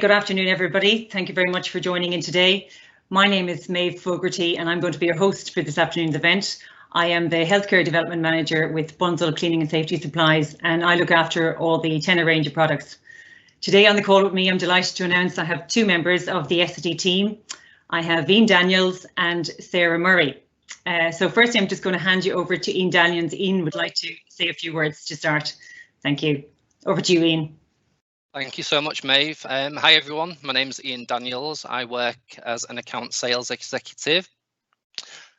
Good afternoon, everybody. Thank you very much for joining in today. My name is Maeve Fogarty and I'm going to be your host for this afternoon's event. I am the Healthcare Development Manager with Bunzl Cleaning and Safety Supplies, and I look after all the TENA range of products. Today on the call with me, I'm delighted to announce I have two members of the SSD team. I have Ian Daniels and Sarah Murray. So firstly, I'm just going to hand you over to Ian Daniels. Ian would like to say a few words to start. Thank you. Over to you, Ian. Thank you so much, Maeve. Hi, everyone. My name is Ian Daniels. I work as an account sales executive.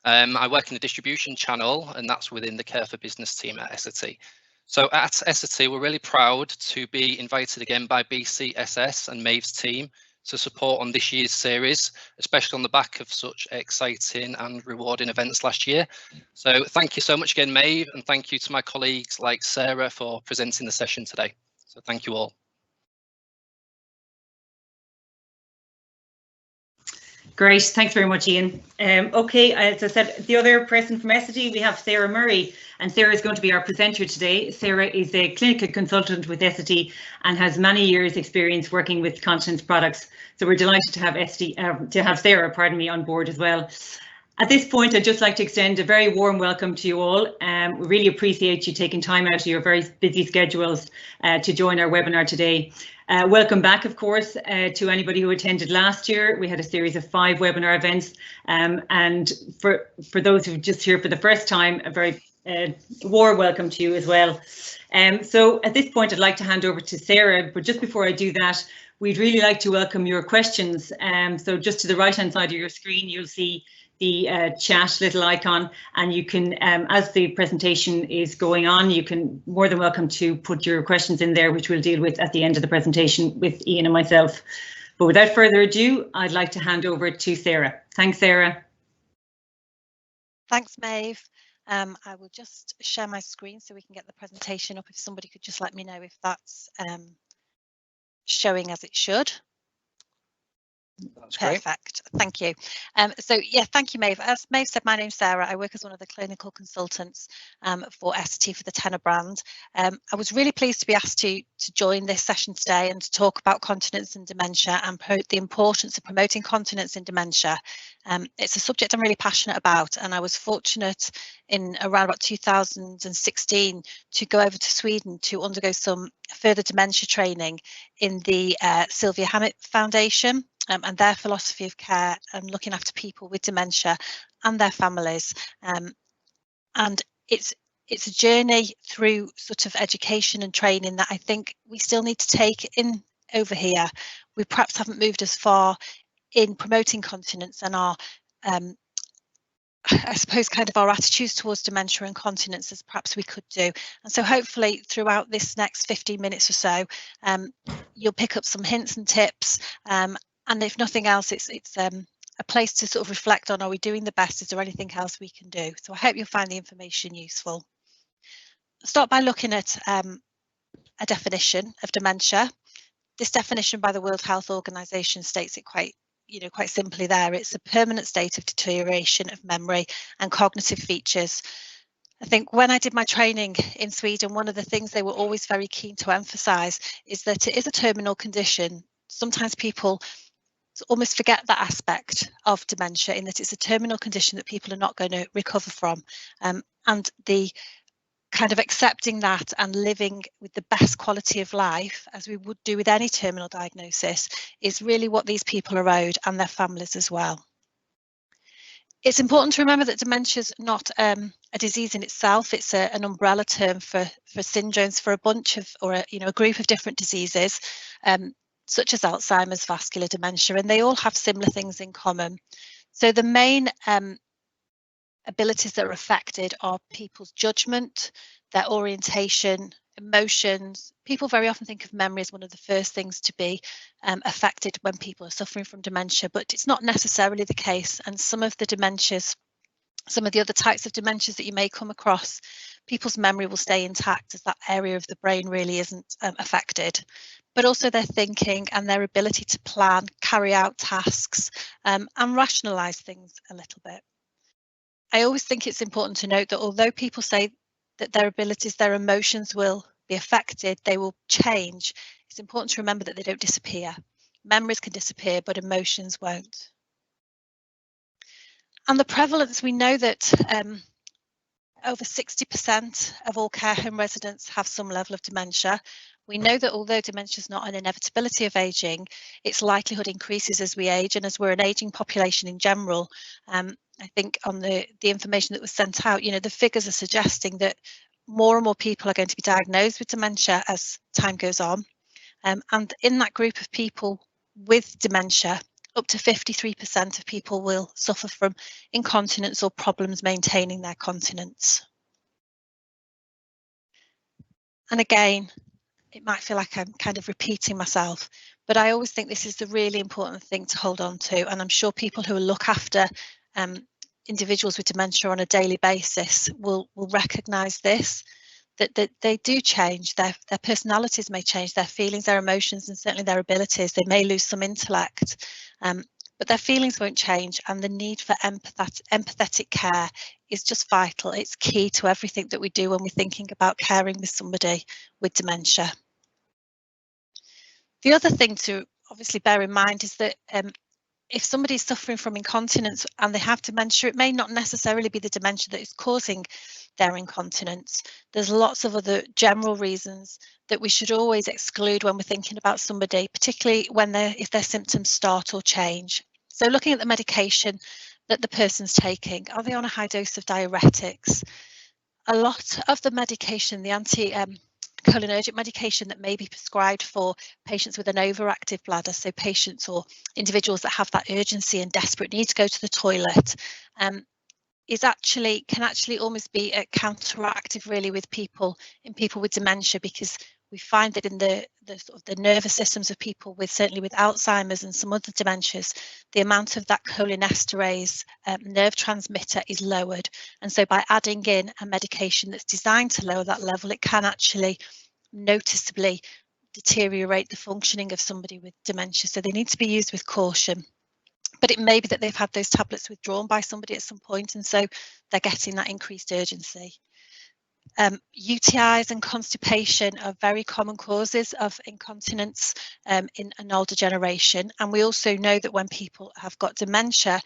I work in the distribution channel, and that's within the Care for Business team at SST. So at SST, we're really proud to be invited again by BCSS and Maeve's team to support on this year's series, especially on the back of such exciting and rewarding events last year. So thank you so much again, Maeve, and thank you to my colleagues like Sarah for presenting the session today. So thank you all. Great, thanks very much, Ian. Okay, as I said, the other person from SSD, we have Sarah Murray, and Sarah is going to be our presenter today. Sarah is a clinical consultant with SSD and has many years' experience working with continence products. So we're delighted to have Sarah, on board as well. At this point, I'd just like to extend a very warm welcome to you all. We really appreciate you taking time out of your very busy schedules to join our webinar today. Welcome back, of course, to anybody who attended last year. We had a series of 5 webinar events, and for those who are just here for the first time, a very warm welcome to you as well. So at this point, I'd like to hand over to Sarah, but just before I do that, we'd really like to welcome your questions. So just to the right-hand side of your screen, you'll see the chat little icon, and you can, as the presentation is going on, you can more than welcome to put your questions in there, which we'll deal with at the end of the presentation with Ian and myself. But without further ado, I'd like to hand over to Sarah. Thanks, Sarah. Thanks, Maeve. I will just share my screen so we can get the presentation up. If somebody could just let me know if that's showing as it should. That's great. Perfect. Thank you. So yeah, thank you, Maeve. As Maeve said, my name's Sarah. I work as one of the clinical consultants for ST for the TENA brand. I was really pleased to be asked to join this session today and to talk about continence and dementia and the importance of promoting continence in dementia. It's a subject I'm really passionate about, and I was fortunate in around about 2016 to go over to Sweden to undergo some further dementia training in the Sylvia Hammett Foundation. And their philosophy of care and looking after people with dementia and their families. And it's a journey through sort of education and training that I think we still need to take in over here. We perhaps haven't moved as far in promoting continence and our, I suppose, kind of our attitudes towards dementia and continence as perhaps we could do. And so hopefully throughout this next 15 minutes or so, you'll pick up some hints and tips. And if nothing else, it's a place to sort of reflect on, are we doing the best? Is there anything else we can do? So I hope you'll find the information useful. I'll start by looking at a definition of dementia. This definition by the World Health Organization states it quite simply there. It's a permanent state of deterioration of memory and cognitive features. I think when I did my training in Sweden, one of the things they were always very keen to emphasize is that it is a terminal condition. Sometimes people almost forget that aspect of dementia, in that it's a terminal condition that people are not going to recover from, and the kind of accepting that and living with the best quality of life as we would do with any terminal diagnosis is really what these people are owed, and their families as well. It's important to remember that dementia is not a disease in itself. It's an umbrella term for syndromes, for a bunch of, or a group of different diseases, such as Alzheimer's, vascular dementia, and they all have similar things in common. So the main abilities that are affected are people's judgment, their orientation, emotions. People very often think of memory as one of the first things to be affected when people are suffering from dementia, but it's not necessarily the case. And some of the dementias, some of the other types of dementias that you may come across, people's memory will stay intact as that area of the brain really isn't affected. But also their thinking and their ability to plan, carry out tasks, and rationalise things a little bit. I always think it's important to note that although people say that their abilities, their emotions will be affected, they will change, it's important to remember that they don't disappear. Memories can disappear, but emotions won't. And the prevalence, we know that over 60% of all care home residents have some level of dementia. We know that although dementia is not an inevitability of ageing, its likelihood increases as we age, and as we're an ageing population in general. I think on the information that was sent out, you know, the figures are suggesting that more and more people are going to be diagnosed with dementia as time goes on. And in that group of people with dementia, up to 53% of people will suffer from incontinence or problems maintaining their continence. And again, it might feel like I'm kind of repeating myself, but I always think this is the really important thing to hold on to. And I'm sure people who look after individuals with dementia on a daily basis will recognise this, that they do change, their personalities may change, their feelings, their emotions, and certainly their abilities. They may lose some intellect, but their feelings won't change, and the need for empathetic care is just vital. It's key to everything that we do when we're thinking about caring with somebody with dementia. The other thing to obviously bear in mind is that if somebody's suffering from incontinence and they have dementia, it may not necessarily be the dementia that is causing their incontinence. There's lots of other general reasons that we should always exclude when we're thinking about somebody, particularly when if their symptoms start or change. So looking at the medication that the person's taking, are they on a high dose of diuretics? A lot of the medication, the cholinergic medication that may be prescribed for patients with an overactive bladder, so patients or individuals that have that urgency and desperate need to go to the toilet, can actually almost be counteractive really with people with dementia, because we find that in the sort of the nervous systems of people with, certainly with Alzheimer's and some other dementias, the amount of that cholinesterase nerve transmitter is lowered. And so by adding in a medication that's designed to lower that level, it can actually noticeably deteriorate the functioning of somebody with dementia. So they need to be used with caution. But it may be that they've had those tablets withdrawn by somebody at some point, and so they're getting that increased urgency. UTIs and constipation are very common causes of incontinence in an older generation, and we also know that when people have got dementia,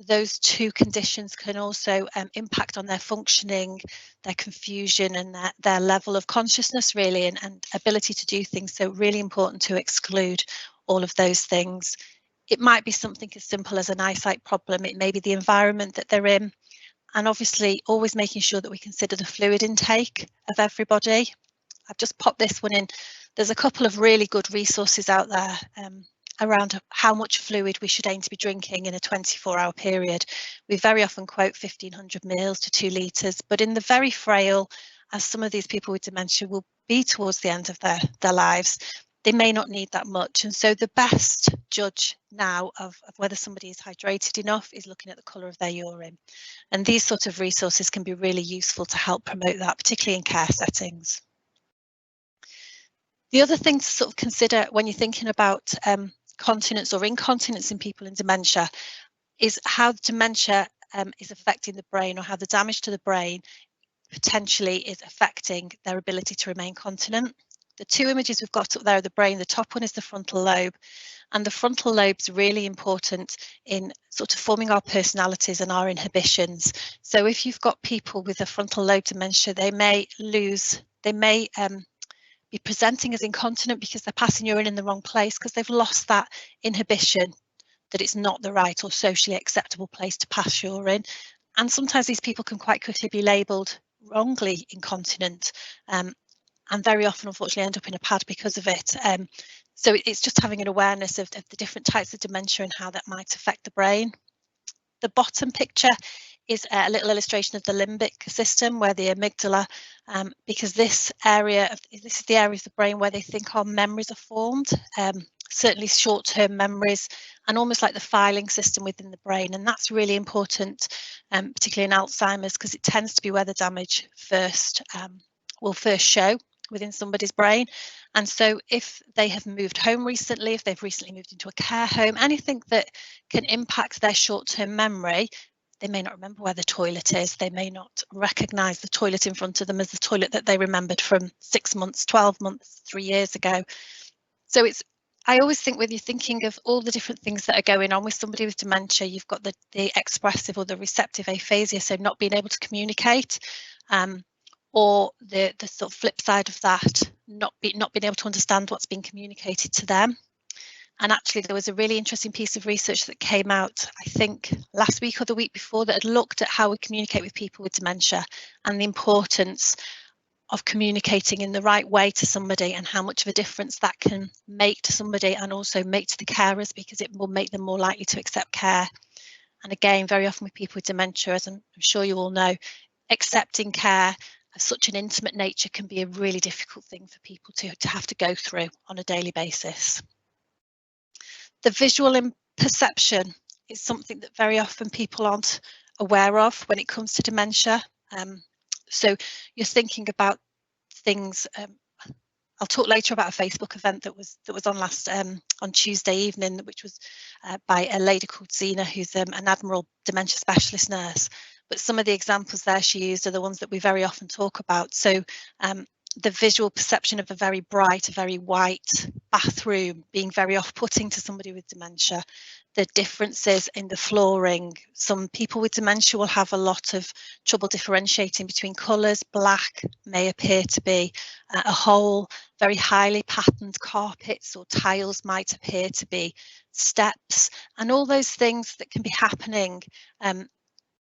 those two conditions can also impact on their functioning, their confusion, and their level of consciousness really, and ability to do things. So really important to exclude all of those things. It might be something as simple as an eyesight problem. It may be the environment that they're in. And obviously always making sure that we consider the fluid intake of everybody. I've just popped this one in. There's a couple of really good resources out there around how much fluid we should aim to be drinking in a 24-hour period. We very often quote 1,500 mils to 2 litres, but in the very frail, as some of these people with dementia will be towards the end of their lives, they may not need that much. And so the best judge now of whether somebody is hydrated enough is looking at the colour of their urine. And these sort of resources can be really useful to help promote that, particularly in care settings. The other thing to sort of consider when you're thinking about continence or incontinence in people in dementia is how dementia is affecting the brain, or how the damage to the brain potentially is affecting their ability to remain continent. The two images we've got up there of the brain, the top one is the frontal lobe, and the frontal lobe's really important in sort of forming our personalities and our inhibitions. So if you've got people with a frontal lobe dementia, they may be presenting as incontinent because they're passing urine in the wrong place, because they've lost that inhibition that it's not the right or socially acceptable place to pass urine. And sometimes these people can quite quickly be labelled wrongly incontinent. And very often, unfortunately, end up in a pad because of it. So it's just having an awareness of the different types of dementia and how that might affect the brain. The bottom picture is a little illustration of the limbic system, where the amygdala, because this is the area of the brain where they think our memories are formed, certainly short-term memories, and almost like the filing system within the brain. And that's really important, particularly in Alzheimer's, because it tends to be where the damage will first show within somebody's brain. And so if they have moved home recently, if they've recently moved into a care home, anything that can impact their short-term memory, they may not remember where the toilet is, they may not recognise the toilet in front of them as the toilet that they remembered from 6 months, 12 months, 3 years ago. So it's I always think when you're thinking of all the different things that are going on with somebody with dementia, you've got the expressive or the receptive aphasia, so not being able to communicate, or the sort of flip side of that, not being able to understand what's being communicated to them. And actually, there was a really interesting piece of research that came out, I think, last week or the week before, that had looked at how we communicate with people with dementia and the importance of communicating in the right way to somebody and how much of a difference that can make to somebody and also make to the carers, because it will make them more likely to accept care. And again, very often with people with dementia, as I'm sure you all know, accepting care of such an intimate nature can be a really difficult thing for people to have to go through on a daily basis. The visual perception is something that very often people aren't aware of when it comes to dementia. So you're thinking about things. I'll talk later about a Facebook event that was on on Tuesday evening, which was by a lady called Zena, who's an Admiral dementia specialist nurse. But some of the examples there she used are the ones that we very often talk about. So the visual perception of a very bright, a very white bathroom being very off-putting to somebody with dementia. The differences in the flooring. Some people with dementia will have a lot of trouble differentiating between colours. Black may appear to be a whole, very highly patterned carpets, or tiles might appear to be steps, and all those things that can be happening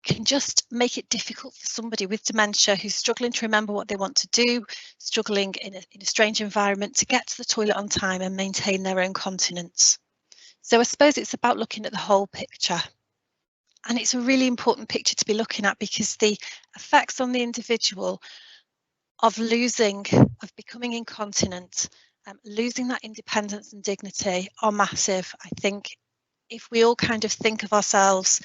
can just make it difficult for somebody with dementia who's struggling to remember what they want to do, struggling in a strange environment to get to the toilet on time and maintain their own continence. So I suppose it's about looking at the whole picture. And it's a really important picture to be looking at, because the effects on the individual of becoming incontinent, losing that independence and dignity are massive. I think if we all kind of think of ourselves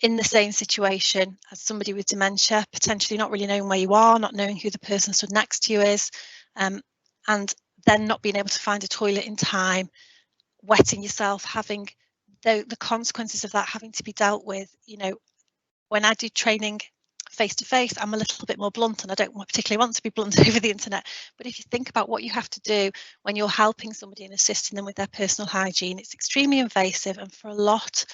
in the same situation as somebody with dementia, potentially not really knowing where you are, not knowing who the person stood next to you is, and then not being able to find a toilet in time, wetting yourself, having the consequences of that having to be dealt with. You know, when I do training face to face, I'm a little bit more blunt, and I don't particularly want to be blunt over the internet. But if you think about what you have to do when you're helping somebody and assisting them with their personal hygiene, it's extremely invasive, and for a lot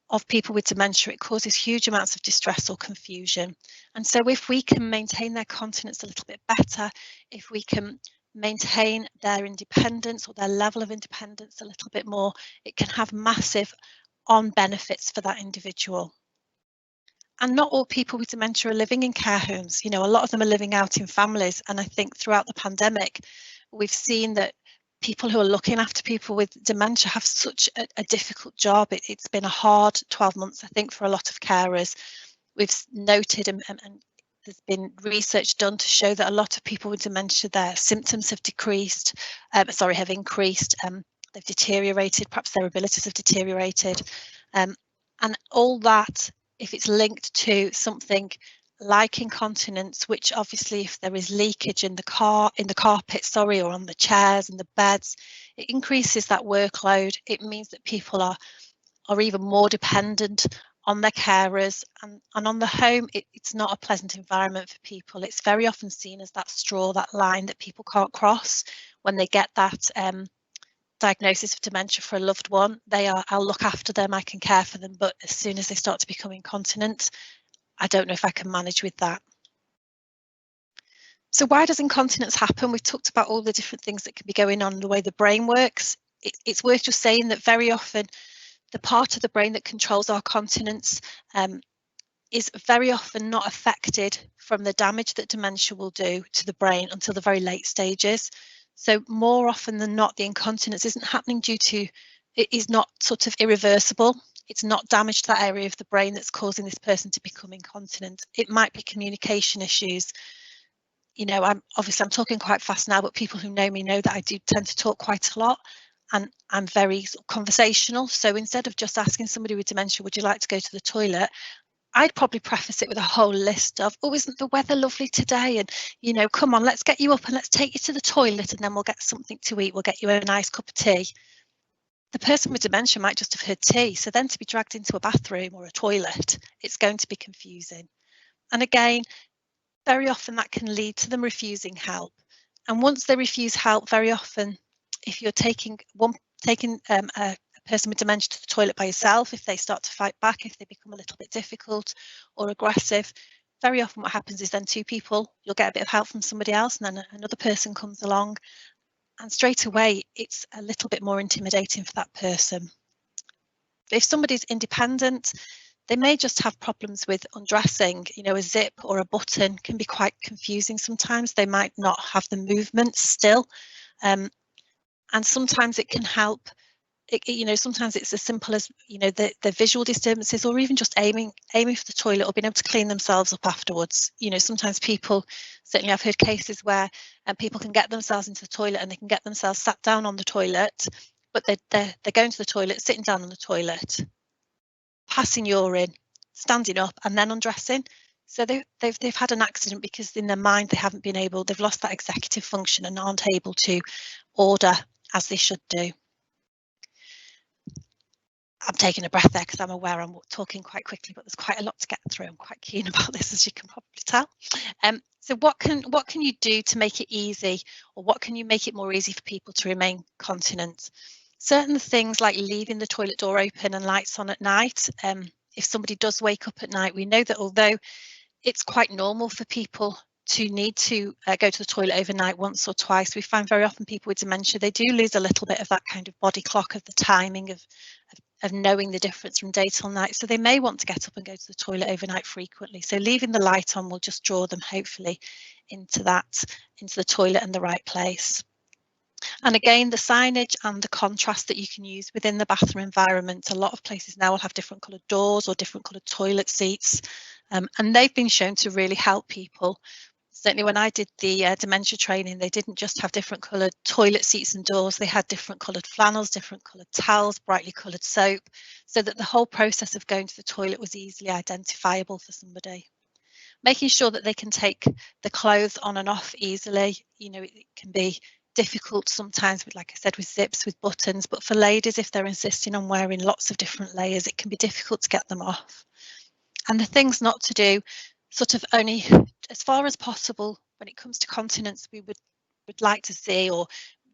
of people with dementia, it causes huge amounts of distress or confusion. And so if we can maintain their continence a little bit better, if we can maintain their independence or their level of independence a little bit more, it can have massive benefits for that individual. And not all people with dementia are living in care homes. You know, a lot of them are living out in families. And I think throughout the pandemic, we've seen that people who are looking after people with dementia have such a difficult job. It's been a hard 12 months, I think, for a lot of carers. We've noted and there's been research done to show that a lot of people with dementia, their symptoms have have increased, they've deteriorated, perhaps their abilities have deteriorated. And all that, if it's linked to something like incontinence, which obviously if there is leakage in the carpet, or on the chairs and the beds, it increases that workload. It means that people are even more dependent on their carers, and on the home. It's not a pleasant environment for people. It's very often seen as that straw, that line that people can't cross when they get that diagnosis of dementia for a loved one. I'll look after them, I can care for them, but as soon as they start to become incontinent, I don't know if I can manage with that. So why does incontinence happen? We've talked about all the different things that can be going on, the way the brain works. It's worth just saying that very often the part of the brain that controls our continence is very often not affected from the damage that dementia will do to the brain until the very late stages. So more often than not, the incontinence isn't happening it is not sort of irreversible. It's not damage to that area of the brain that's causing this person to become incontinent. It might be communication issues. You know, I'm talking quite fast now, but people who know me know that I do tend to talk quite a lot, and I'm very conversational. So instead of just asking somebody with dementia, would you like to go to the toilet? I'd probably preface it with a whole list of, oh, isn't the weather lovely today? And, you know, come on, let's get you up and let's take you to the toilet, and then we'll get something to eat. We'll get you a nice cup of tea. The person with dementia might just have heard tea. So then to be dragged into a bathroom or a toilet, it's going to be confusing. And again, very often that can lead to them refusing help. And once they refuse help, very often if you're taking a person with dementia to the toilet by yourself, if they start to fight back, if they become a little bit difficult or aggressive, very often what happens is then two people, you'll get a bit of help from somebody else, and then another person comes along, and straight away it's a little bit more intimidating for that person. If somebody's independent, they may just have problems with undressing. You know, a zip or a button can be quite confusing sometimes. They might not have the movement still, and sometimes it can help. You know, sometimes it's as simple as, you know, the visual disturbances, or even just aiming for the toilet, or being able to clean themselves up afterwards. You know, sometimes people, certainly I've heard cases where people can get themselves into the toilet and they can get themselves sat down on the toilet, but they're going to the toilet, sitting down on the toilet, passing urine, standing up, and then undressing. So they've had an accident because in their mind they've lost that executive function and aren't able to order as they should do. I'm taking a breath there because I'm aware I'm talking quite quickly, but there's quite a lot to get through. I'm quite keen about this, as you can probably tell. So what can you do to make it easy, or what can you make it more easy for people to remain continent? Certain things like leaving the toilet door open and lights on at night. If somebody does wake up at night, we know that although it's quite normal for people to need to go to the toilet overnight once or twice, we find very often people with dementia, they do lose a little bit of that kind of body clock of the timing of knowing the difference from day till night. So they may want to get up and go to the toilet overnight frequently. So leaving the light on will just draw them hopefully into the toilet in the right place. And again, the signage and the contrast that you can use within the bathroom environment. A lot of places now will have different coloured doors or different coloured toilet seats, and they've been shown to really help people. Certainly when I did the dementia training, they didn't just have different coloured toilet seats and doors, they had different coloured flannels, different coloured towels, brightly coloured soap, so that the whole process of going to the toilet was easily identifiable for somebody. Making sure that they can take the clothes on and off easily. You know, it can be difficult sometimes with, like I said, with zips, with buttons, but for ladies, if they're insisting on wearing lots of different layers, it can be difficult to get them off. And the things not to do, sort of only as far as possible when it comes to continence, we would like to see, or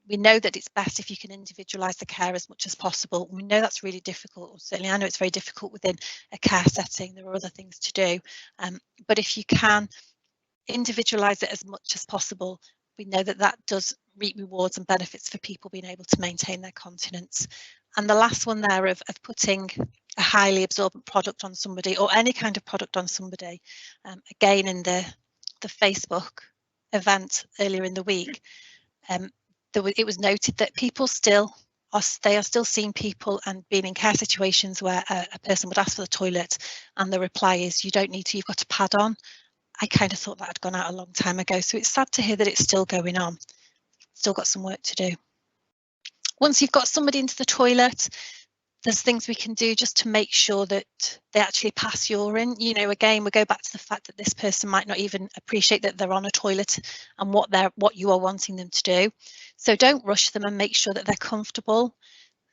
we know that it's best if you can individualise the care as much as possible. We know that's really difficult, or certainly I know it's very difficult within a care setting. There are other things to do, but if you can individualise it as much as possible, we know that that does reap rewards and benefits for people being able to maintain their continence. And the last one there of putting a highly absorbent product on somebody, or any kind of product on somebody, again in the Facebook event earlier in the week, it was noted that people are still seeing people and being in care situations where a person would ask for the toilet and the reply is, you don't need to, you've got a pad on. I kind of thought that had gone out a long time ago, so it's sad to hear that it's still going on. Still got some work to do. Once you've got somebody into the toilet, there's things we can do just to make sure that they actually pass urine. You know, again, we go back to the fact that this person might not even appreciate that they're on a toilet and what you are wanting them to do. So don't rush them and make sure that they're comfortable.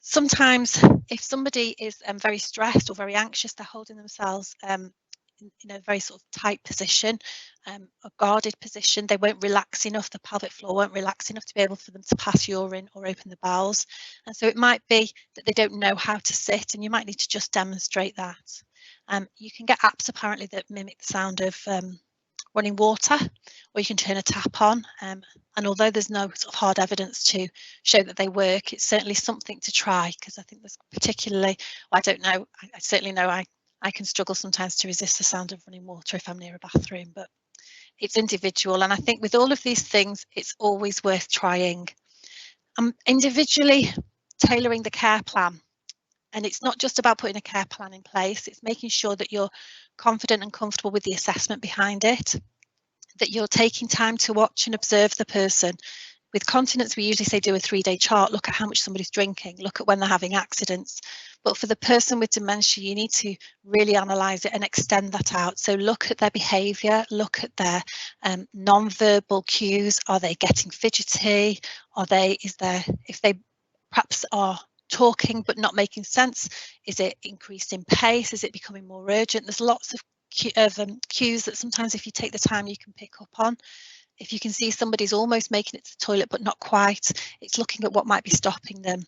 Sometimes if somebody is very stressed or very anxious, they're holding themselves in a very sort of tight position, a guarded position. They won't relax enough, the pelvic floor won't relax enough to be able for them to pass urine or open the bowels. And so it might be that they don't know how to sit, and you might need to just demonstrate that. You can get apps apparently that mimic the sound of running water, or you can turn a tap on. And although there's no sort of hard evidence to show that they work, it's certainly something to try, because I think there's particularly, well, I don't know, I certainly know I can struggle sometimes to resist the sound of running water if I'm near a bathroom, but it's individual. And I think with all of these things, it's always worth trying. Individually tailoring the care plan. And it's not just about putting a care plan in place, it's making sure that you're confident and comfortable with the assessment behind it, that you're taking time to watch and observe the person. With continence, we usually say do a 3-day chart, look at how much somebody's drinking, look at when they're having accidents. But for the person with dementia, you need to really analyse it and extend that out. So look at their behaviour, look at their non-verbal cues. Are they getting fidgety? If they perhaps are talking but not making sense, is it increased in pace? Is it becoming more urgent? There's lots of cues that sometimes if you take the time you can pick up on. If you can see somebody's almost making it to the toilet but not quite, it's looking at what might be stopping them.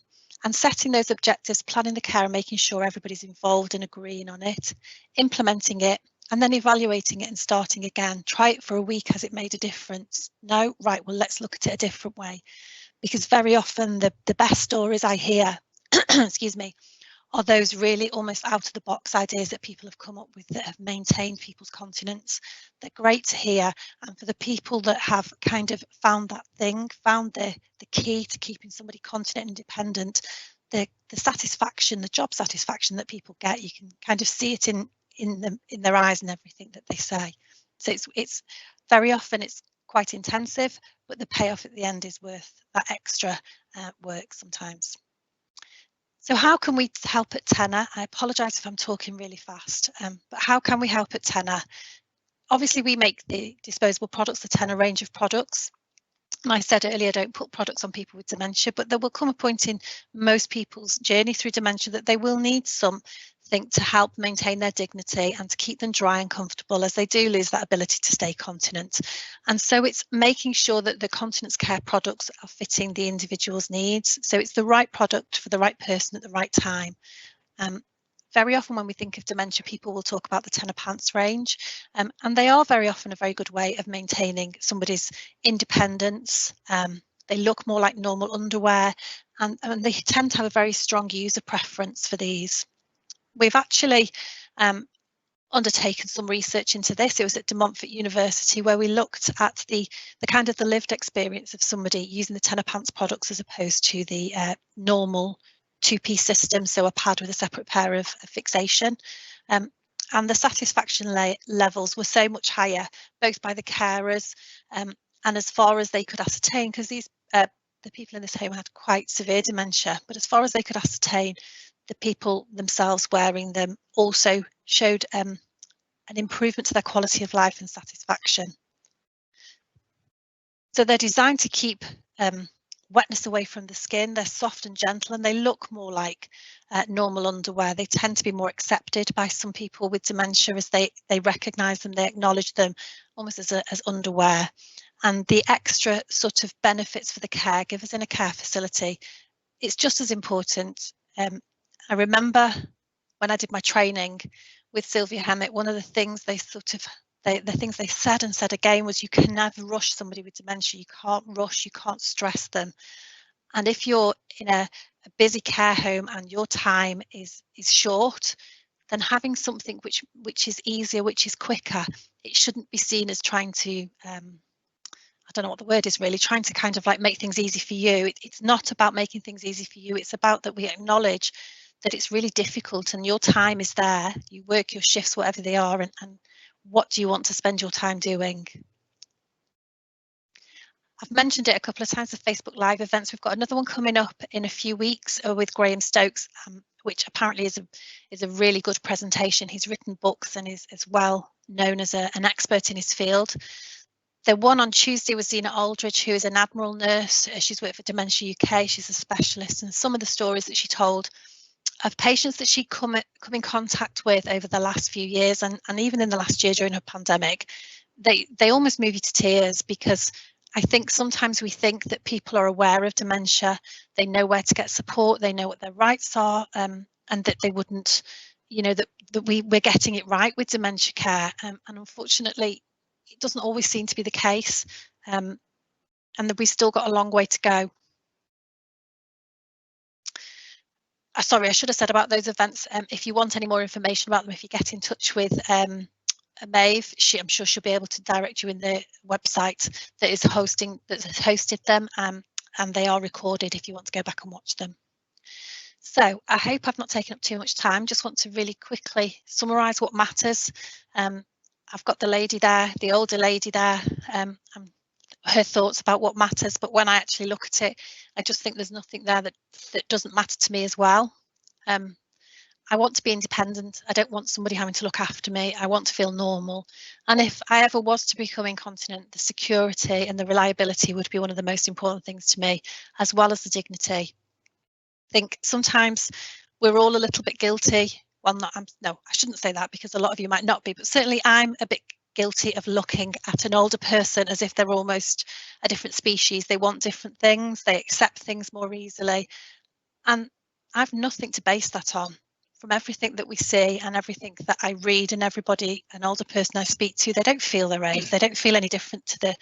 And setting those objectives, planning the care and making sure everybody's involved and agreeing on it, implementing it, and then evaluating it and starting again. Try it for a week. Has it made a difference? No? Right, well, let's look at it a different way. Because very often the best stories I hear, excuse me, are those really almost out of the box ideas that people have come up with that have maintained people's continence. They're great to hear. And for the people that have kind of found that thing, found the key to keeping somebody continent and independent, the satisfaction, the job satisfaction that people get, you can kind of see it in their eyes and everything that they say. So it's very often it's quite intensive, but the payoff at the end is worth that extra work sometimes. So how can we help at TENA? I apologise if I'm talking really fast, but how can we help at TENA? Obviously, we make the disposable products, the TENA range of products. And I said earlier, don't put products on people with dementia, but there will come a point in most people's journey through dementia that they will need something to help maintain their dignity and to keep them dry and comfortable as they do lose that ability to stay continent. And so it's making sure that the continence care products are fitting the individual's needs. So it's the right product for the right person at the right time. Very often when we think of dementia, people will talk about the TENA pants range, and they are very often a very good way of maintaining somebody's independence. They look more like normal underwear, and they tend to have a very strong user preference for these. We've actually undertaken some research into this. It was at De Montfort University where we looked at the kind of the lived experience of somebody using the TENA pants products as opposed to the normal two-piece system, so a pad with a separate pair of fixation. And the satisfaction levels were so much higher, both by the carers and as far as they could ascertain, because these the people in this home had quite severe dementia, but as far as they could ascertain, the people themselves wearing them also showed an improvement to their quality of life and satisfaction. So they're designed to keep wetness away from the skin. They're soft and gentle, and they look more like normal underwear. They tend to be more accepted by some people with dementia as they recognise them, they acknowledge them almost as underwear. And the extra sort of benefits for the caregivers in a care facility, it's just as important. I remember when I did my training with Sylvia Hemmett, one of the things they the things they said and said again was you can never rush somebody with dementia. You can't rush, you can't stress them. And if you're in a busy care home and your time is short, then having something which is easier, which is quicker, it shouldn't be seen as trying to I don't know what the word is really, trying to kind of like make things easy for you. It's not about making things easy for you. It's about that we acknowledge that it's really difficult and your time is there. You work your shifts, whatever they are, and what do you want to spend your time doing? I've mentioned it a couple of times, the Facebook Live events. We've got another one coming up in a few weeks with Graham Stokes, which apparently is a really good presentation. He's written books and is as well known as an expert in his field. The one on Tuesday was Zena Aldridge, who is an Admiral nurse. She's worked for Dementia UK. She's a specialist, and some of the stories that she told of patients that she come in contact with over the last few years, and even in the last year during her pandemic, they almost move you to tears, because I think sometimes we think that people are aware of dementia, they know where to get support, they know what their rights are, and that they wouldn't, you know, that we're getting it right with dementia care, and unfortunately it doesn't always seem to be the case, and that we've still got a long way to go. Sorry, I should have said about those events. If you want any more information about them, if you get in touch with Maeve, I'm sure she'll be able to direct you in the website that is hosted them, and they are recorded if you want to go back and watch them. So I hope I've not taken up too much time. Just want to really quickly summarise what matters. I've got the lady there, the older lady there, her thoughts about what matters, but when I actually look at it, I just think there's nothing there that doesn't matter to me as well. I want to be independent. I don't want somebody having to look after me. I want to feel normal. And if I ever was to become incontinent, the security and the reliability would be one of the most important things to me, as well as the dignity. I think sometimes we're all a little bit guilty. Well, no, I shouldn't say that, because a lot of you might not be, but certainly I'm a bit guilty of looking at an older person as if they're almost a different species. They want different things, they accept things more easily. And I've nothing to base that on. From everything that we see and everything that I read, and everybody, an older person I speak to, they don't feel their age. They don't feel any different to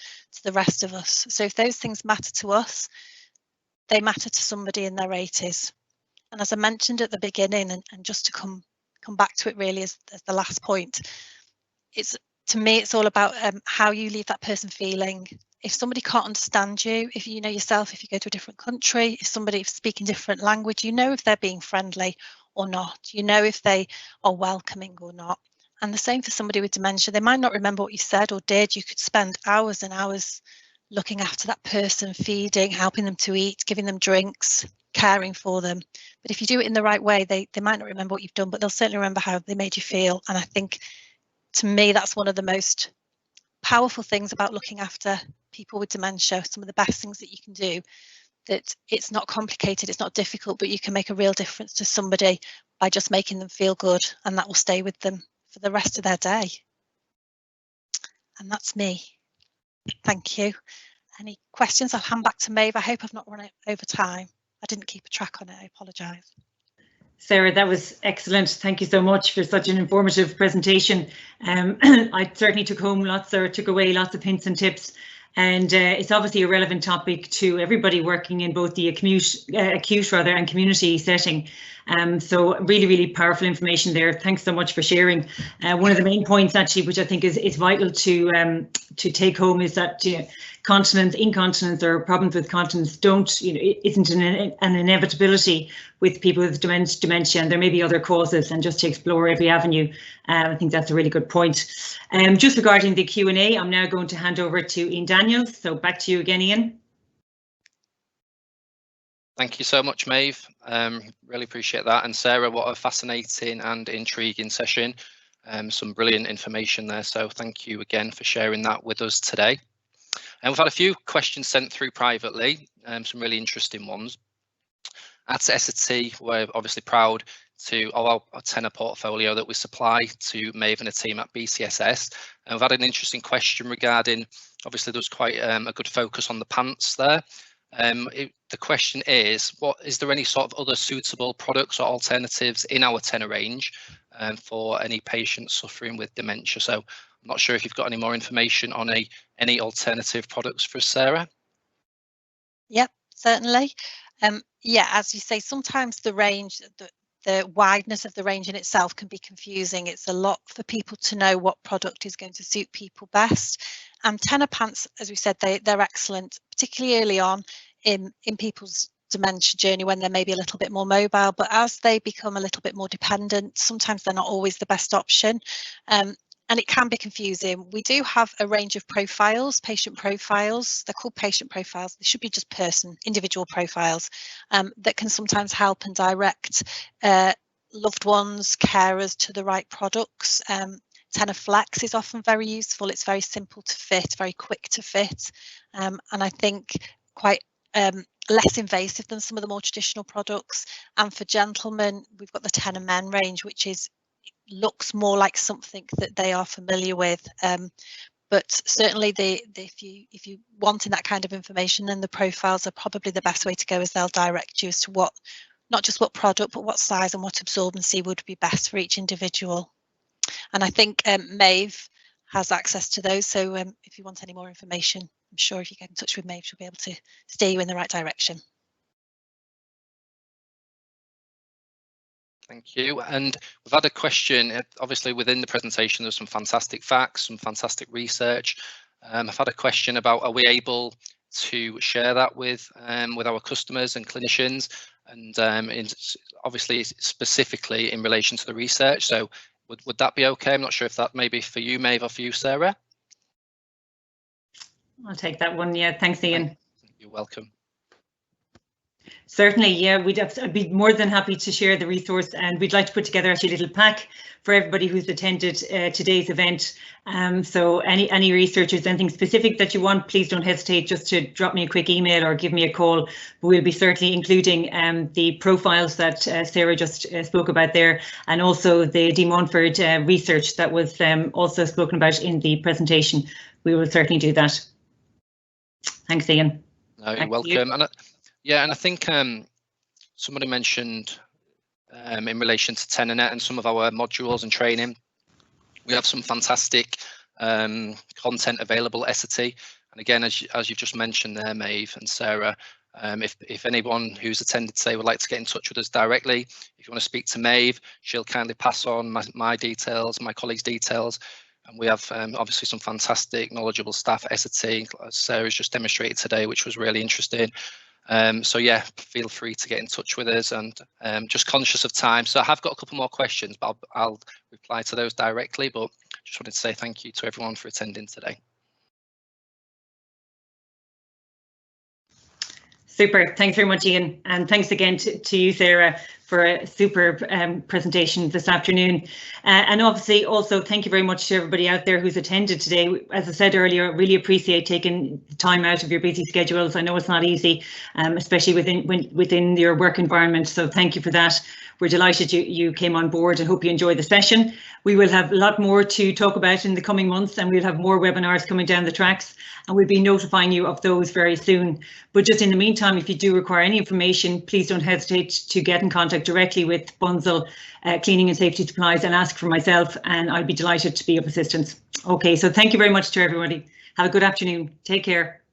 the rest of us. So if those things matter to us, they matter to somebody in their 80s. And as I mentioned at the beginning, and just to come back to it really as the last point, to me it's all about how you leave that person feeling. If somebody can't understand you, if you know yourself, if you go to a different country, if somebody's speaking different language, you know if they're being friendly or not, you know if they are welcoming or not. And the same for somebody with dementia. They might not remember what you said or did. You could spend hours and hours looking after that person, feeding, helping them to eat, giving them drinks, caring for them. But if you do it in the right way, they might not remember what you've done, but they'll certainly remember how they made you feel. And I think, to me, that's one of the most powerful things about looking after people with dementia. Some of the best things that you can do, that it's not complicated, it's not difficult, but you can make a real difference to somebody by just making them feel good, and that will stay with them for the rest of their day. And that's me. Thank you. Any questions? I'll hand back to Maeve. I hope I've not run over time. I didn't keep a track on it. I apologise. Sarah, that was excellent. Thank you so much for such an informative presentation. I certainly took away lots of hints and tips, and it's obviously a relevant topic to everybody working in both the acute and community setting. So really powerful information there. Thanks so much for sharing. One of the main points actually, which I think is vital to take home, is that continence, incontinence, or problems with continence isn't an inevitability with people with dementia, and there may be other causes, and just to explore every avenue. I think that's a really good point. Just regarding the Q&A, I'm now going to hand over to Ian Daniels. So back to you again, Ian. Thank you so much, Maeve. Really appreciate that. And Sarah, what a fascinating and intriguing session. Some brilliant information there. So thank you again for sharing that with us today. And we've had a few questions sent through privately, some really interesting ones. At Essity, we're obviously proud to our TENA portfolio that we supply to Maeve and a team at BCSS. And we've had an interesting question regarding, obviously there was quite a good focus on the pants there. The question is there any sort of other suitable products or alternatives in our TENA range for any patients suffering with dementia? So I'm not sure if you've got any more information on any alternative products for Sarah. Yep, certainly. Yeah, as you say, sometimes the range, the wideness of the range in itself can be confusing. It's a lot for people to know what product is going to suit people best. And TENA pants, as we said, they're excellent, particularly early on in people's dementia journey when they're maybe a little bit more mobile. But as they become a little bit more dependent, sometimes they're not always the best option. And it can be confusing. We do have a range of profiles, patient profiles. They're called patient profiles. They should be just individual profiles that can sometimes help and direct loved ones, carers to the right products. TENA Flex is often very useful. It's very simple to fit, very quick to fit, and I think quite less invasive than some of the more traditional products. And for gentlemen, we've got the TENA Men range, which looks more like something that they are familiar with, but certainly if you wanting that kind of information, then the profiles are probably the best way to go, as they'll direct you as to not just what product, but what size and what absorbency would be best for each individual. And I think Maeve has access to those, so if you want any more information, I'm sure if you get in touch with Maeve, she'll be able to steer you in the right direction. Thank you. And we've had a question, obviously within the presentation, there's some fantastic facts, some fantastic research. I've had a question about, are we able to share that with our customers and clinicians, and obviously specifically in relation to the research. So would that be okay? I'm not sure if that may be for you, Maeve, or for you, Sarah. I'll take that one. Yeah, thanks, Ian. You're welcome. Certainly, yeah, I'd be more than happy to share the resource, and we'd like to put together actually a little pack for everybody who's attended today's event. So any researchers, anything specific that you want, please don't hesitate just to drop me a quick email or give me a call. But we'll be certainly including the profiles that Sarah just spoke about there, and also the De Montfort research that was also spoken about in the presentation. We will certainly do that. Thanks, Ian. No, you're welcome. And I think somebody mentioned in relation to TENA and some of our modules and training, we have some fantastic content available at SAT. And again, as you've just mentioned there, Maeve and Sarah, if anyone who's attended today would like to get in touch with us directly, if you want to speak to Maeve, she'll kindly pass on my details, my colleagues' details. And we have obviously some fantastic, knowledgeable staff at SAT, as Sarah's just demonstrated today, which was really interesting. So yeah, feel free to get in touch with us, and just conscious of time. So I have got a couple more questions, but I'll reply to those directly. But just wanted to say thank you to everyone for attending today. Super, thanks very much, Ian, and thanks again to you, Sarah, for a superb presentation this afternoon. And obviously also thank you very much to everybody out there who's attended today. As I said earlier, really appreciate taking the time out of your busy schedules. I know it's not easy, especially within your work environment, so thank you for that. We're delighted you came on board and hope you enjoy the session. We will have a lot more to talk about in the coming months, and we'll have more webinars coming down the tracks, and we'll be notifying you of those very soon. But just in the meantime, if you do require any information, please don't hesitate to get in contact directly with Bunzl Cleaning and Safety Supplies and ask for myself, and I'd be delighted to be of assistance. Okay, so thank you very much to everybody. Have a good afternoon. Take care.